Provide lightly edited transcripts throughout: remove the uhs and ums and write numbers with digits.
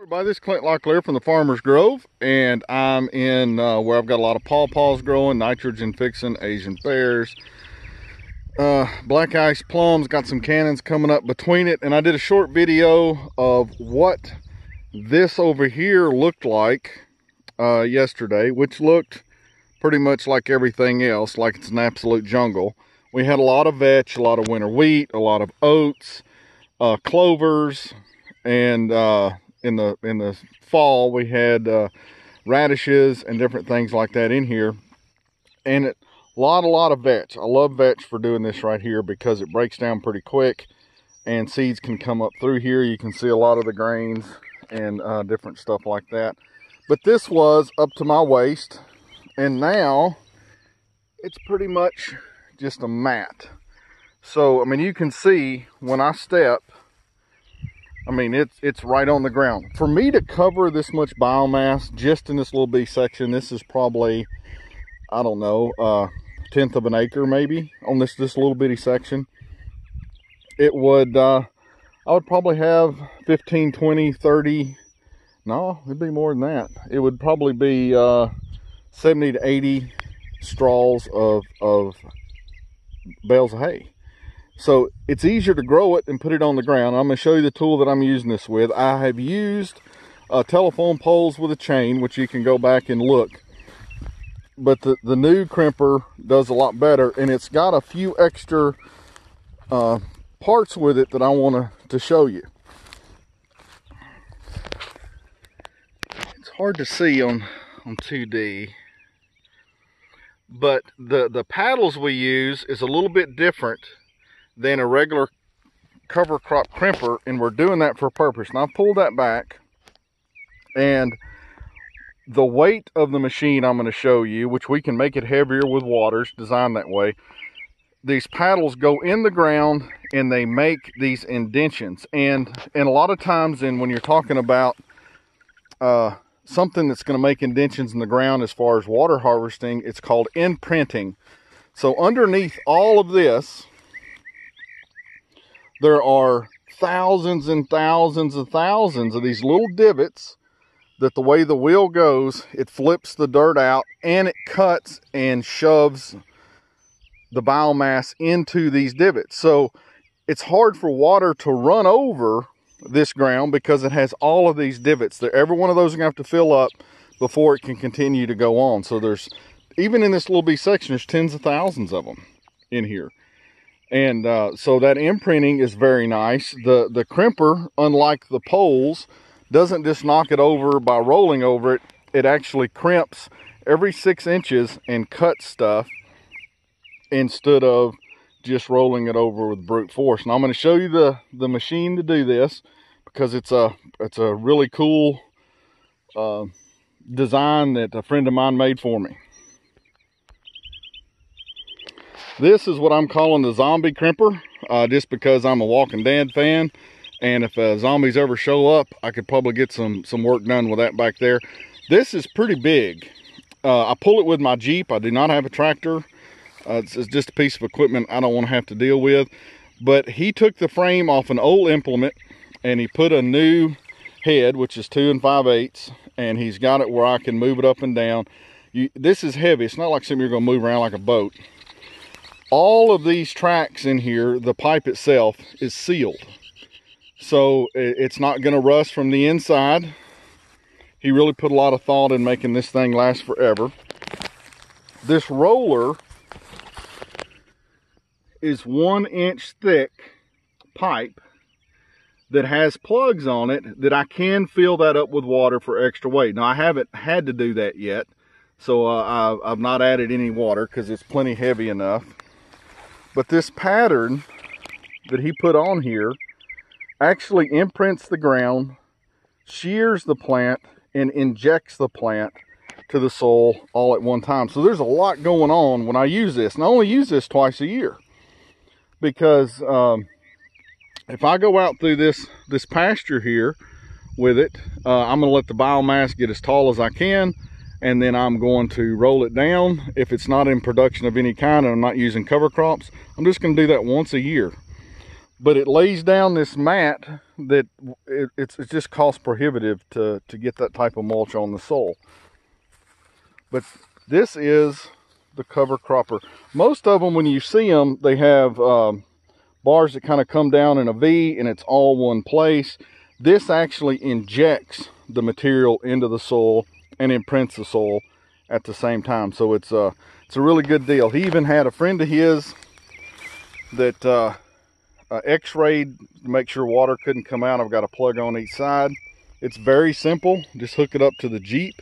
Everybody, this is Clint Locklear from the Farmer's Grove, and I'm in where I've got a lot of pawpaws growing, nitrogen fixing, Asian pears, black ice plums, got some cannons coming up between it. And I did a short video of what this over here looked like yesterday, which looked pretty much like everything else, like it's an absolute jungle. We had a lot of vetch, a lot of winter wheat, a lot of oats, clovers, and in the fall we had radishes and different things like that in here, and a lot of vetch. I love vetch for doing this right here because it breaks down pretty quick and seeds can come up through here. You can see a lot of the grains and different stuff like that. But this was up to my waist, and now it's pretty much just a mat. So I mean, you can see when I step, I mean, it's right on the ground. For me to cover this much biomass just in this little bitty section, this is probably, I don't know, 1/10 of an acre maybe on this little bitty section. It would, I would probably have 15, 20, 30, no, it'd be more than that. It would probably be 70 to 80 straws of bales of hay. So it's easier to grow it and put it on the ground. I'm going to show you the tool that I'm using this with. I have used telephone poles with a chain, which you can go back and look. But the new crimper does a lot better, and it's got a few extra parts with it that I want to show you. It's hard to see on 2D. But the paddles we use is a little bit different than a regular cover crop crimper, and we're doing that for a purpose. Now I've pulled that back, and the weight of the machine I'm going to show you, which we can make it heavier with waters, designed that way. These paddles go in the ground and they make these indentions, and a lot of times when you're talking about something that's going to make indentions in the ground as far as water harvesting, it's called imprinting. So underneath all of this, there are thousands and thousands and thousands of these little divots that the way the wheel goes, it flips the dirt out and it cuts and shoves the biomass into these divots. So it's hard for water to run over this ground because it has all of these divots. Every one of those are going to have to fill up before it can continue to go on. So there's, even in this little bitty section, there's tens of thousands of them in here. And so that imprinting is very nice. The crimper, unlike the poles, doesn't just knock it over by rolling over it. It actually crimps every 6 inches and cuts stuff instead of just rolling it over with brute force. And I'm going to show you the machine to do this because it's a really cool design that a friend of mine made for me. This is what I'm calling the zombie crimper, just because I'm a Walking Dead fan, and if zombies ever show up, I could probably get some work done with that back there. This is pretty big. I pull it with my Jeep. I do not have a tractor. It's just a piece of equipment I don't want to have to deal with. But he took the frame off an old implement, and he put a new head, which is 2 5/8, and he's got it where I can move it up and down. This is heavy. It's not like something you're going to move around like a boat. All of these tracks in here, the pipe itself is sealed, so it's not going to rust from the inside. He really put a lot of thought in making this thing last forever. This roller is 1 inch thick pipe that has plugs on it that I can fill that up with water for extra weight. Now I haven't had to do that yet, so I've not added any water because it's plenty heavy enough. But this pattern that he put on here actually imprints the ground, shears the plant, and injects the plant to the soil all at one time. So there's a lot going on when I use this. And I only use this twice a year because if I go out through this pasture here with it, I'm going to let the biomass get as tall as I can, and then I'm going to roll it down. If it's not in production of any kind and I'm not using cover crops, I'm just going to do that once a year. But it lays down this mat that it's just cost prohibitive to get that type of mulch on the soil. But this is the cover cropper. Most of them, when you see them, they have bars that kind of come down in a V, and it's all one place. This actually injects the material into the soil and imprints the soil at the same time. So it's a really good deal. He even had a friend of his that x-rayed to make sure water couldn't come out. I've got a plug on each side. It's very simple. Just hook it up to the Jeep.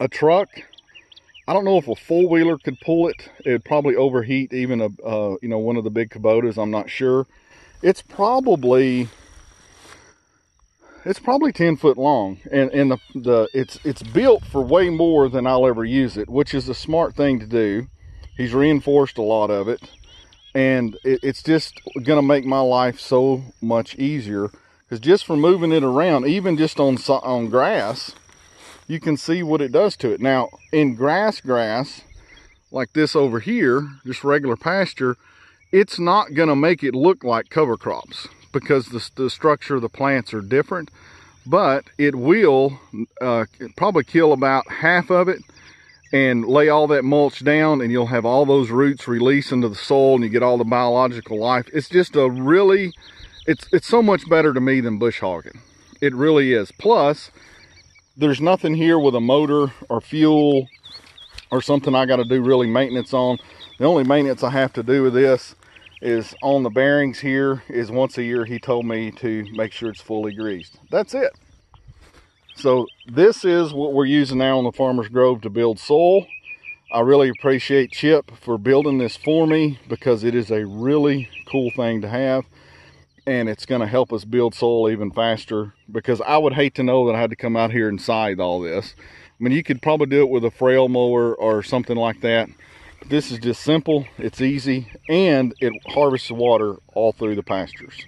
A truck, I don't know if a four-wheeler could pull it. It'd probably overheat even a you know, one of the big Kubotas. I'm not sure. It's probably 10 foot long, and it's built for way more than I'll ever use it, which is a smart thing to do. He's reinforced a lot of it, and it's just gonna make my life so much easier, because just for moving it around, even just on grass, you can see what it does to it. Now, in grass like this over here, just regular pasture, it's not gonna make it look like cover crops because the structure of the plants are different, but it will probably kill about half of it and lay all that mulch down, and you'll have all those roots release into the soil, and you get all the biological life. It's just a really, it's so much better to me than bush hogging. It really is. Plus, there's nothing here with a motor or fuel or something I got to do really maintenance on. The only maintenance I have to do with this is on the bearings here. Is once a year he told me to make sure it's fully greased. That's it. So this is what we're using now on the Farmer's Grove to build soil. I really appreciate Chip for building this for me, because it is a really cool thing to have, and it's going to help us build soil even faster, because I would hate to know that I had to come out here and scythe all this. I mean, you could probably do it with a frail mower or something like that. But this is just simple, it's easy, and it harvests the water all through the pastures.